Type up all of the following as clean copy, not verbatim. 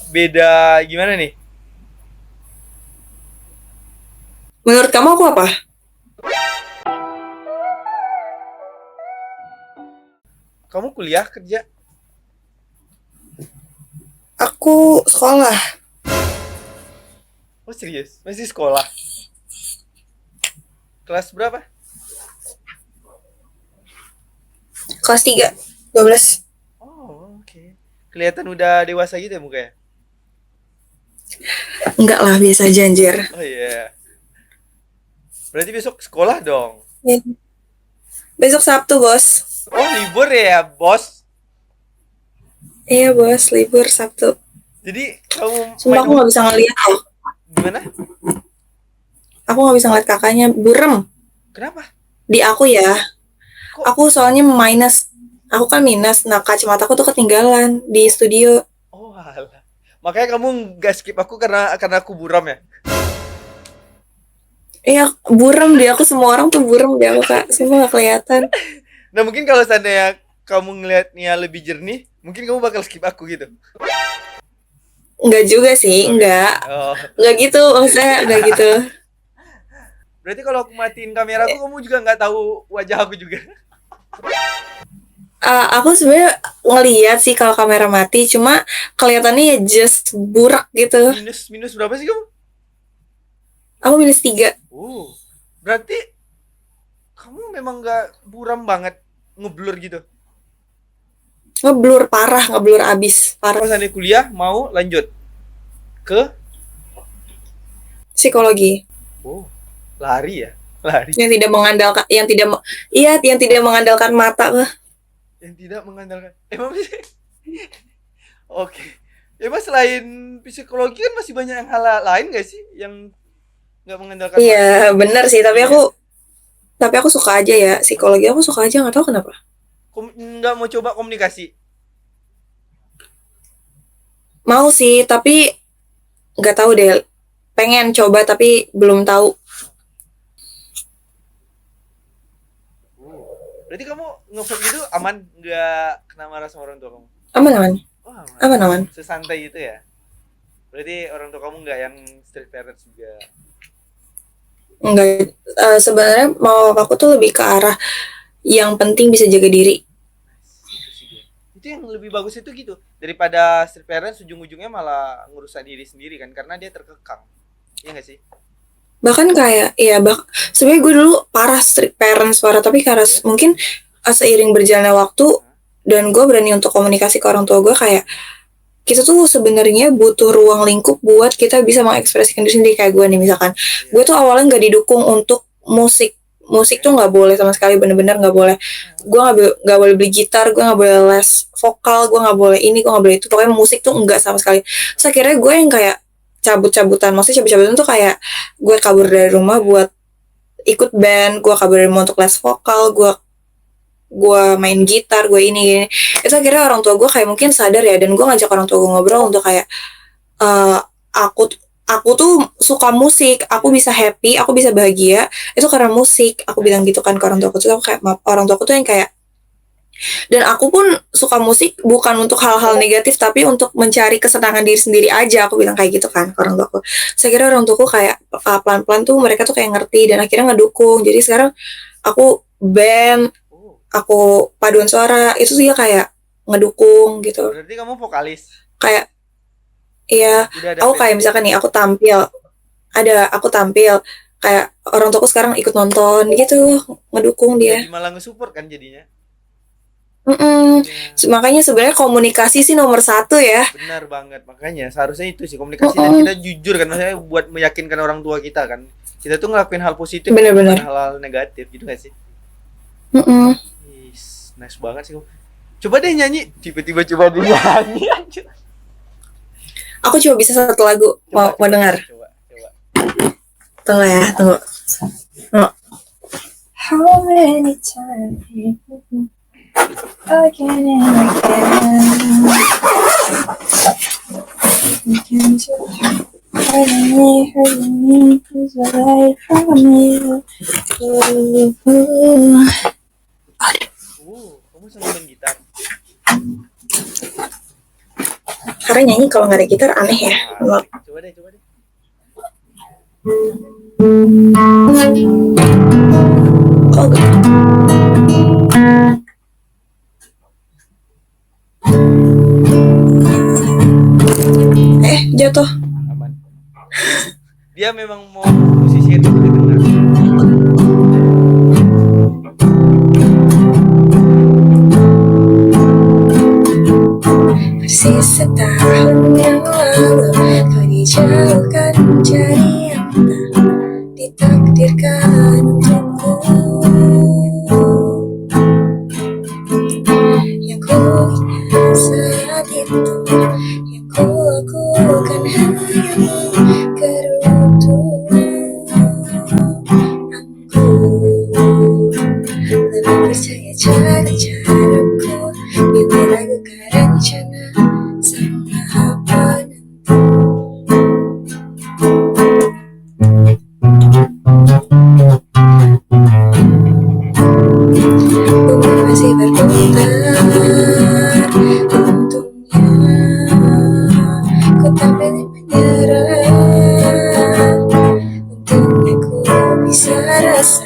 Beda gimana nih? Menurut kamu aku apa? Kamu kuliah kerja? Aku sekolah Oh serius? Masih sekolah? Kelas berapa? kelas 3, 12. Oh oke. Okay. Kelihatan udah dewasa gitu ya mukanya? Enggak lah, biasa aja anjir. Oh iya. Yeah. Berarti besok sekolah dong? Ya, besok Sabtu, Bos. Oh libur ya bos? Iya, Bos, libur Sabtu. Jadi kamu Sumpah main aku nggak bisa ngeliat loh. gimana? Aku nggak bisa ngeliat kakaknya. Burem. Kenapa? Di aku ya. Kok? Aku soalnya minus. Aku kan minus. Nah, kacamataku tuh ketinggalan di Oh, studio. oh alah. Makanya kamu nggak skip aku karena aku buram ya? Iya, burem di aku. Semua orang tuh burem di aku, Kak. Sumpah nggak kelihatan. Nah mungkin kalau seandainya kamu ngelihatnya lebih jernih, mungkin kamu bakal skip aku gitu. Enggak juga sih, Oh, enggak enggak. juga. Oh. Enggak gitu, maksudnya enggak gitu. Berarti kalau aku matiin kameraku, kamu juga nggak tahu wajah aku juga. Aku sebenarnya ngeliat sih kalau kamera mati, cuma kelihatannya ya just burak gitu. Minus minus berapa sih kamu? Aku -3. Oh, berarti kamu memang nggak buram banget, ngeblur gitu. Ngeblur parah, ngeblur abis, parah. Kalau seandainya kuliah mau lanjut ke, Psikologi oh, lari ya, lari. yang tidak mengandalkan, yang tidak, iya, yang tidak mengandalkan mata lah. Yang tidak mengandalkan. Emang sih? Oke. Emang selain psikologi kan masih banyak yang hal lain gak sih yang nggak mengandalkan Iya, mata? benar sih. Tapi Iya. aku suka aja ya psikologi. Aku suka aja, nggak tahu kenapa. Nggak mau coba komunikasi. Mau sih, tapi nggak tahu deh. Pengen coba tapi belum tahu. Uh. Berarti kamu nge-vape itu aman, nggak kena marah sama orang tua kamu? Aman aman, Oh aman. aman aman. Sesantai itu ya. Berarti orang tua kamu nggak yang strict parents juga. Enggak, sebenarnya mau aku tuh lebih ke arah yang penting bisa jaga diri. Itu sih dia. Itu yang lebih bagus itu gitu. Daripada strict parents ujung-ujungnya malah ngerusak diri sendiri kan karena dia terkekang. Iya nggak sih? Bahkan kayak ya sebenarnya gue dulu parah strict parents parah, tapi karena Iya. mungkin seiring berjalannya waktu Hah? dan gue berani untuk komunikasi ke orang tua gue, kayak kita tuh sebenarnya butuh ruang lingkup buat kita bisa mengekspresikan diri sendiri. Kayak gue nih misalkan, gue Iya. tuh awalnya nggak didukung untuk musik. Musik Oke. tuh nggak boleh sama sekali, bener-bener nggak boleh. Hah? Gue nggak boleh beli gitar, gue nggak boleh les vokal, gue nggak boleh ini, gue nggak boleh itu. Pokoknya musik tuh nggak sama sekali. Terus Hah? akhirnya gue yang kayak cabut-cabutan, maksudnya cabut-cabutan tuh kayak gue kabur dari rumah Iya. buat ikut band, gue kabur dari rumah untuk les vokal, gue main gitar, gue ini gini. Itu akhirnya orang tua gue kayak mungkin sadar ya, dan gue ngajak orang tua gue ngobrol untuk kayak, eh aku aku tuh suka musik, aku Iya. bisa happy, aku bisa bahagia itu karena musik. Aku bilang gitu kan ke orang tua Iya. aku tuh. Aku kayak, orang tua aku tuh yang kayak, dan aku pun suka musik bukan untuk hal-hal negatif, tapi untuk mencari kesenangan diri sendiri aja. Aku bilang kayak gitu kan ke orang tua aku. Saya kira orang tuaku kayak, pelan-pelan tuh mereka tuh kayak ngerti dan akhirnya ngedukung. Jadi sekarang aku band, Oh, aku paduan suara, itu dia kayak ngedukung gitu. berarti kamu vokalis. Kayak, ya, Udah ada aku band kayak sendiri. misalkan nih, aku tampil kayak orang tuaku sekarang ikut nonton gitu, ngedukung dia. Jadi malah nge-support kan jadinya. Mm-mm. Iya. Makanya sebenarnya komunikasi sih nomor satu ya. Benar banget. Makanya seharusnya itu sih komunikasi dan Mm-mm. kita jujur kan maksudnya buat meyakinkan orang tua kita kan. Kita tuh ngelakuin hal positif bukan Bener-bener. hal-hal negatif gitu gak sih? Mm-mm. Is, nice banget sih kamu. Coba deh nyanyi, tiba-tiba coba deh nyanyi anjir. Aku cuma bisa satu lagu, Coba mau coba coba dengar. coba coba. Tunggu ya, tunggu. Tunggu. How many times again and again, hurting me, is what I from you. Aduh. Kamu seneng main gitar. Karena nyanyi kalau nggak ada gitar aneh ya. Asik. Coba deh, coba deh. Kok gak? Jatuh. Aman. Dia memang mau musisi itu kedengar. Persis setahun yang lalu kau dijauhkan menjadi yang tak ditakdirkan untukku. Yang ku ingat saat itu, yang ku lakukan hanya menggerutu. Aku lebih percaya cara-caraku bila ragukan rencana sama penentu. Bumi masih berputar, untungnya ku tak pilih menyerah. Untungnya ku bisa rasa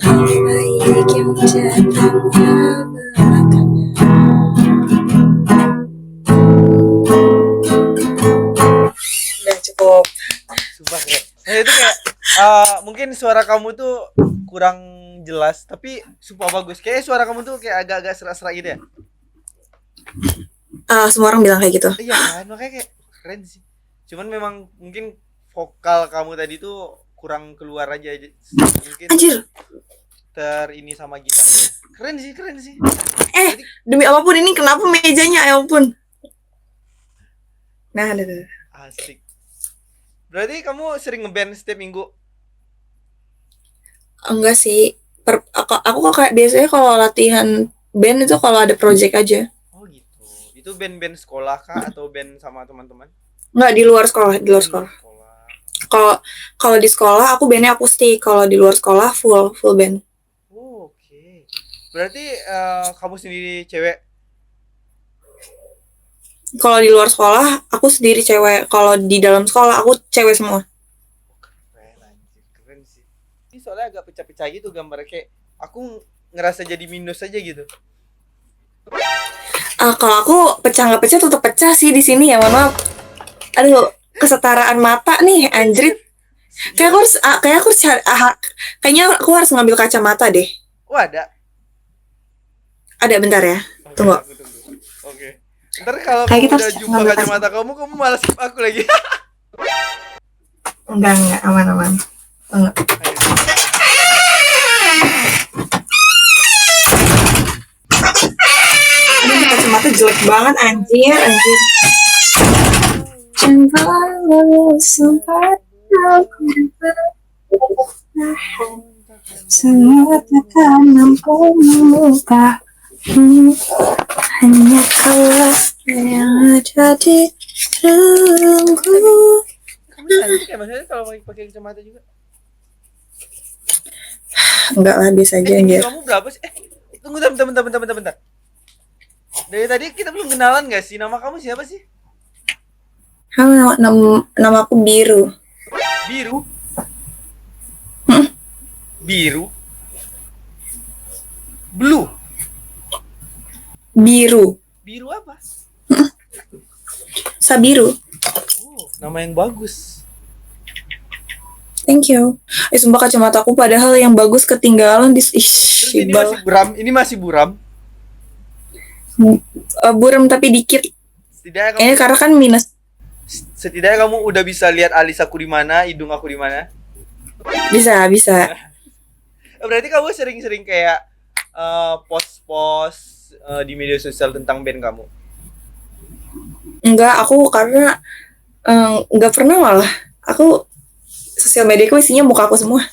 hal-hal baik yang datangnya belakangan. Udah cukup. Sumpah kayak. Nah, itu kayak mungkin suara kamu tuh kurang jelas, tapi sumpah bagus. Kayak suara kamu tuh kayak agak-agak serak-serak gitu ya. Semua orang bilang kayak gitu. Iya kan, makanya kayak keren sih. Cuman memang mungkin vokal kamu tadi tuh kurang keluar aja. Mungkin Anjir. ini sama gitar. Keren sih, keren sih. Demi apapun ini kenapa mejanya ya ampun. Nah, ada. Asik. Berarti kamu sering ngeband setiap minggu? Enggak sih. Aku kok kayak biasanya kalau latihan band itu kalau ada project aja. Oh gitu. Itu band-band sekolah kah atau band sama teman-teman? Enggak, di luar sekolah, di luar sekolah. Kalau di sekolah aku bandnya akustik, kalau di luar sekolah full band. Oh, oke. Berarti kamu sendiri cewek? Kalau di luar sekolah aku sendiri cewek, kalau di dalam sekolah aku cewek semua. Keren anjir, keren sih. Ini soalnya agak pecah-pecah gitu gambarnya, kayak aku ngerasa jadi minus aja gitu. Kalau aku pecah nggak pecah tetap pecah sih di sini ya, mohon maaf. Aduh, kesetaraan mata nih anjrit. Kayak aku harus kayaknya aku harus ngambil kacamata deh. Oh, ada. Ada, bentar ya. Oke, Tunggu. aku tunggu. Oke. Ntar kalau Kayak kamu kita udah harus jumpa ngambil kacamata kamu malah skip aku lagi. Enggak, aman. Tunggu. Ini kacamata jelek banget anjir. Jangan sempat aku bertahan, semua takkan mampu mengubah. Hanya kau yang ada di relungku. Kamu cantik ya, maksudnya kalau pakai kacamata juga. Enggak lah, biasa aja Tinggi anjir. kamu berapa sih? Tunggu, bentar. Dari tadi kita belum kenalan gak sih? Nama kamu siapa sih? Nama aku Biru. Biru? Biru? Blue? Biru. Biru apa? Sabiru. Oh, nama yang bagus. Thank you. Sumpah kacamata aku padahal yang bagus ketinggalan di Terus ini masih buram. Ini masih buram. Buram tapi dikit. Setidaknya Ini karena kan minus. Setidaknya kamu udah bisa lihat alis aku di mana, hidung aku di mana. Bisa. Berarti kamu sering-sering kayak post-post di media sosial tentang band kamu? Enggak, aku karena enggak pernah malah. Aku sosial mediaku isinya muka aku semua.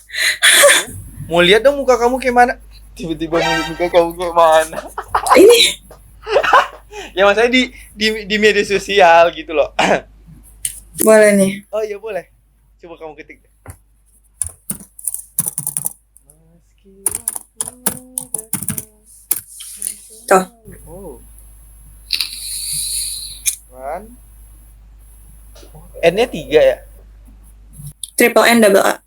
Mau lihat dong muka kamu kayak mana? Tiba-tiba muka kamu kayak mana? Ini. Ya maksudnya di media sosial gitu loh. Boleh nih. Oh iya boleh. Coba kamu ketik deh. Tuh. Oh. Irfan. N-nya 3 ya? Triple N double A.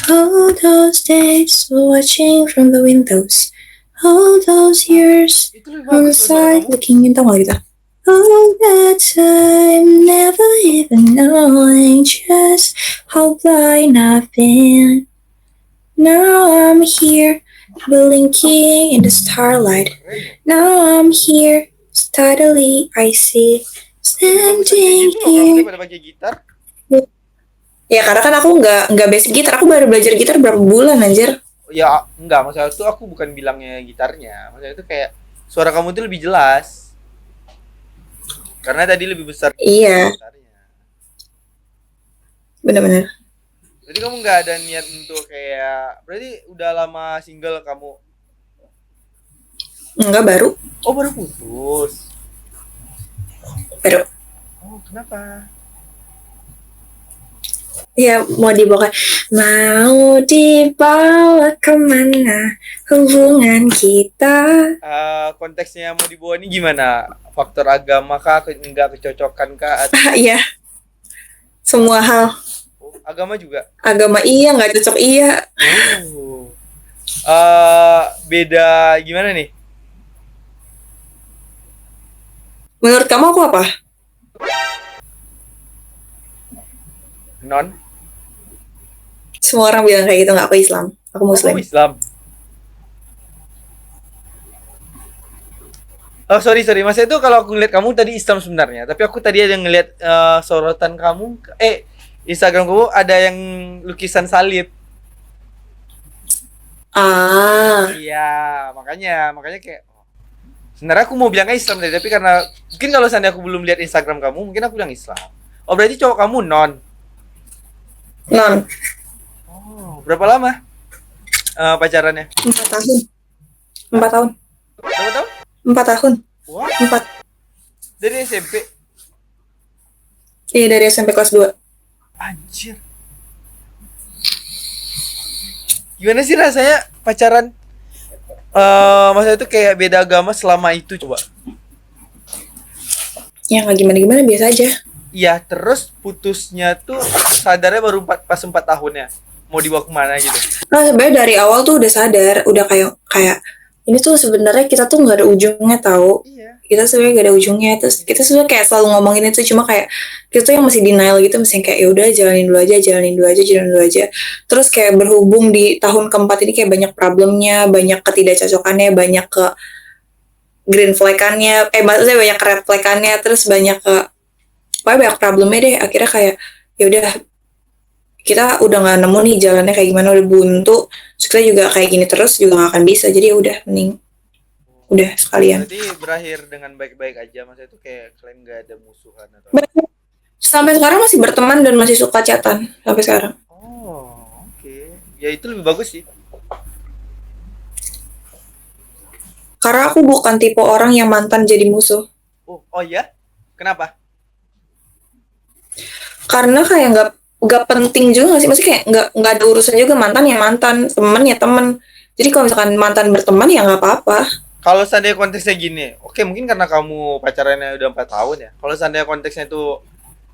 All those days watching from the windows, all those years Itu lebih on the bagus loh suara side kamu. looking in, tau gak gitu? All that time, never even knowing just how blind I've been. Now I'm here, blinking in the starlight. Keren ya? Now I'm here, steadily I see, Lebih bagusan kayak standing gitu loh kamu here. daripada pakai gitar. Ya karena kan aku nggak basic gitar, aku baru belajar gitar berapa bulan anjir. Ya enggak, masalah itu aku bukan bilangnya gitarnya. Masalah itu kayak suara kamu tuh lebih jelas. Karena tadi lebih besar Iya, gitarnya. benar-benar. Jadi kamu nggak ada niat untuk kayak, berarti udah lama single kamu? Enggak, baru. Oh baru putus. Baru. Oh kenapa? Ya, mau dibawa kemana hubungan kita? Konteksnya mau dibawa ini gimana? Faktor agama kah? Enggak kecocokan kah? Iya, semua hal. Oh, agama juga? Agama iya, nggak cocok iya. Oh. Beda gimana nih? Menurut kamu aku apa? Non? Semua orang bilang kayak gitu, nggak, aku Islam. Aku Oh, Muslim. kamu Islam. Oh sorry, maksudnya itu kalau aku ngeliat kamu tadi Islam sebenarnya, tapi aku tadi ada ngeliat sorotan kamu, Instagram kamu ada yang lukisan salib. Ah, Iya, makanya kayak sebenarnya aku mau bilangnya Islam tadi, tapi karena mungkin kalau seandainya aku belum lihat Instagram kamu, mungkin aku bilang Islam. Oh berarti cowok kamu non? non. Oh berapa lama pacarannya? 4 tahun. 4 tahun. Berapa tahun? 4 tahun. Wah, 4. dari SMP. Iya, dari SMP kelas 2. Anjir. Gimana sih rasanya pacaran? Maksudnya itu kayak beda agama selama itu coba. Ya nggak gimana-gimana, biasa aja. Iya, terus putusnya tuh sadarnya baru pas 4 tahunnya. Mau dibawa kemana gitu. Nah, sebenarnya dari awal tuh udah sadar, udah kayak ini tuh sebenarnya kita tuh nggak ada ujungnya, tahu. Iya. Kita sebenarnya gak ada ujungnya, terus kita sebenarnya kayak selalu ngomongin itu, cuma kayak kita tuh yang masih denial gitu, masih kayak ya udah jalanin dulu aja. Terus kayak berhubung di tahun keempat ini kayak banyak problemnya, banyak ketidakcocokannya, banyak ke green flag-annya, maksudnya banyak red flag-annya, terus banyak banyak problemnya deh. Akhirnya kayak ya udah, kita udah nggak nemu nih jalannya kayak gimana, udah buntu, terus kita juga kayak gini terus juga nggak akan bisa, jadi ya udah, mending udah sekalian. Berarti berakhir dengan baik-baik aja, maksudnya itu kayak kalian nggak ada musuhan atau Sampai sekarang masih berteman dan masih suka chatan sampai sekarang. Oh, oke. Ya itu lebih bagus sih. Karena aku bukan tipe orang yang mantan jadi musuh. Oh ya? Kenapa? Karena kayak nggak penting juga nggak sih, maksudnya kayak nggak ada urusan juga, mantan ya mantan, temen ya temen. Jadi kalau misalkan mantan berteman ya nggak apa-apa. Kalau seandainya konteksnya gini, oke mungkin karena kamu pacarannya udah 4 tahun ya. Kalau seandainya konteksnya itu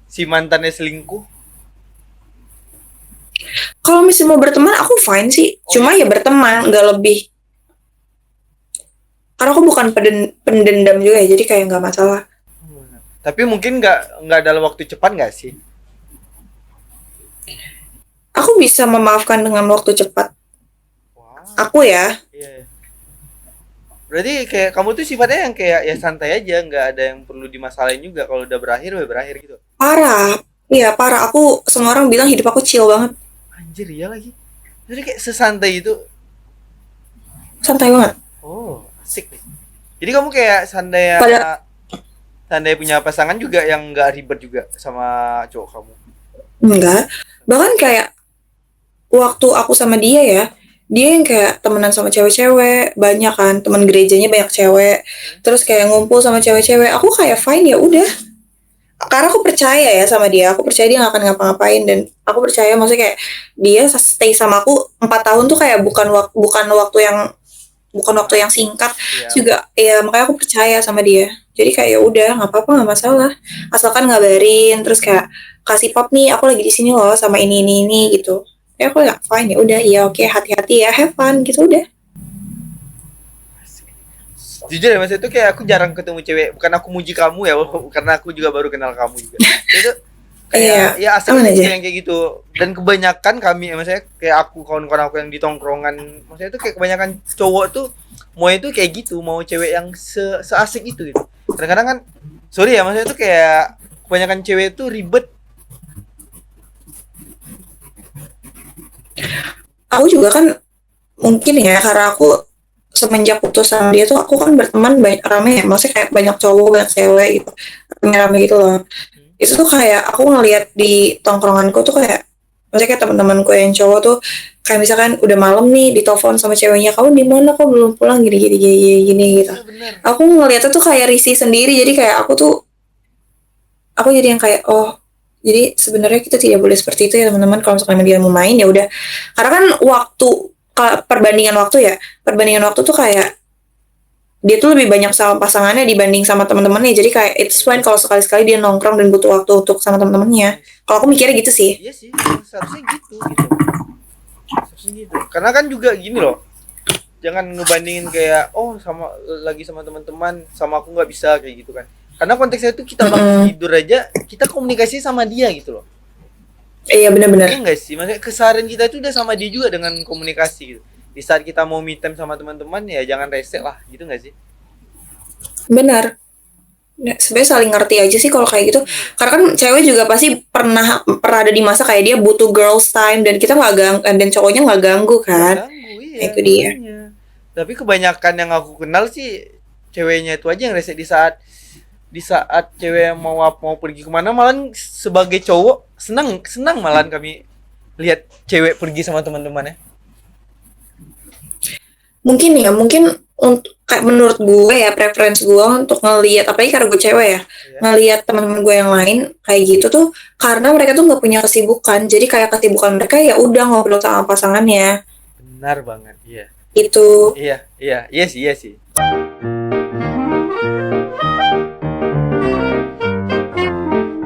si mantannya selingkuh, Kalau misalnya mau berteman aku fine sih, cuma ya berteman, nggak lebih. Karena aku bukan pendendam juga ya, jadi kayak nggak masalah. tapi mungkin nggak dalam waktu cepat nggak sih? Aku bisa memaafkan dengan waktu cepat. Wow. Aku ya. Iya. Berarti kayak kamu tuh sifatnya yang kayak ya santai aja, nggak ada yang perlu dimasalahin juga. Kalau udah berakhir, udah berakhir gitu. Parah. Iya, parah. Aku, semua orang bilang hidup aku chill banget. Anjir iya lagi. Jadi kayak sesantai itu. Santai banget. Oh, asik nih. Jadi kamu kayak sandai punya pasangan juga yang nggak ribet juga sama cowok kamu. Enggak. Bahkan kayak waktu aku sama dia ya, dia yang kayak temenan sama cewek-cewek, banyak kan, teman gerejanya banyak cewek, terus kayak ngumpul sama cewek-cewek, aku kayak fine ya udah. Karena aku percaya ya sama dia, aku percaya dia gak akan ngapa-ngapain, dan aku percaya maksudnya kayak dia stay sama aku 4 tahun tuh kayak bukan waktu yang bukan waktu yang singkat Iya. juga ya, makanya aku percaya sama dia. Jadi kayak ya udah nggak apa-apa, nggak masalah, asalkan ngabarin terus kayak kasih pap nih aku lagi di sini loh sama ini gitu. Ya aku ya fine, ya udah, iya oke, hati-hati ya, have fun gitu udah. Jujur ya mas, itu kayak aku jarang ketemu cewek, bukan aku muji kamu ya, karena aku juga baru kenal kamu juga. Itu Iya, kayak ya asik aman aja aja. gitu yang kayak gitu. Dan kebanyakan kami ya maksudnya kayak aku, kawan-kawan aku yang di tongkrongan, maksudnya itu kayak kebanyakan cowok tuh mau itu kayak gitu, mau cewek yang seasik itu gitu. Kadang-kadang kan sorry ya maksudnya itu kayak kebanyakan cewek itu ribet. Aku juga kan mungkin ya karena aku semenjak putus sama dia tuh aku kan berteman banyak rame ya, maksudnya kayak banyak cowok banyak cewek gitu, rame-rame gitu loh. Itu tuh kayak aku ngelihat di tongkronganku tuh kayak maksudnya kayak teman-temanku yang cowok tuh kayak misalkan udah malam nih ditelepon sama ceweknya, kamu di mana kok belum pulang, gini gini gini gini gitu. Iya benar. Aku ngeliatnya tuh kayak risih sendiri, jadi kayak aku jadi yang kayak oh, jadi sebenarnya kita tidak boleh seperti itu ya teman-teman, kalau misalkan dia mau main ya udah, karena kan waktu perbandingan waktu tuh kayak dia tuh lebih banyak sama pasangannya dibanding sama teman-temannya, jadi kayak it's fine kalau sekali-sekali dia nongkrong dan butuh waktu untuk sama teman-temannya. Yes. Kalau aku mikirnya gitu sih. Iya sih, seharusnya gitu gitu. Seharusnya gitu. Karena kan juga gini loh. Jangan ngebandingin kayak oh sama lagi sama teman-teman, sama aku nggak bisa kayak gitu kan. Karena konteksnya itu kita bangun Mm-mm. tidur aja, kita komunikasi sama dia gitu loh. Iya benar-benar. Iya nggak sih? Maksudnya keseharian kita itu udah sama dia juga dengan komunikasi gitu. Di saat kita mau meet time sama teman-teman ya jangan rese lah, gitu nggak sih? Benar. Ya, sebenarnya saling ngerti aja sih kalau kayak gitu. Iya. Karena kan cewek juga pasti pernah pernah ada di masa kayak dia butuh girls time dan kita nggak ganggu, dan cowoknya nggak ganggu Nggak kan. ganggu, Nah, iya itu dia. makanya. Tapi kebanyakan yang aku kenal sih ceweknya itu aja yang rese di saat cewek mau pergi kemana, malah sebagai cowok senang senang malah kami lihat cewek pergi sama teman-temannya. Mungkin ya, mungkin untuk kayak menurut gue ya, preference gue untuk ngelihat, apalagi karena gue cewek ya, Ya, ngelihat teman-teman gue yang lain kayak gitu tuh karena mereka tuh nggak punya kesibukan, jadi kayak kesibukan mereka ya udah ngobrol sama pasangannya benar banget. Iya. itu. Iya, iya, iya sih, iya sih.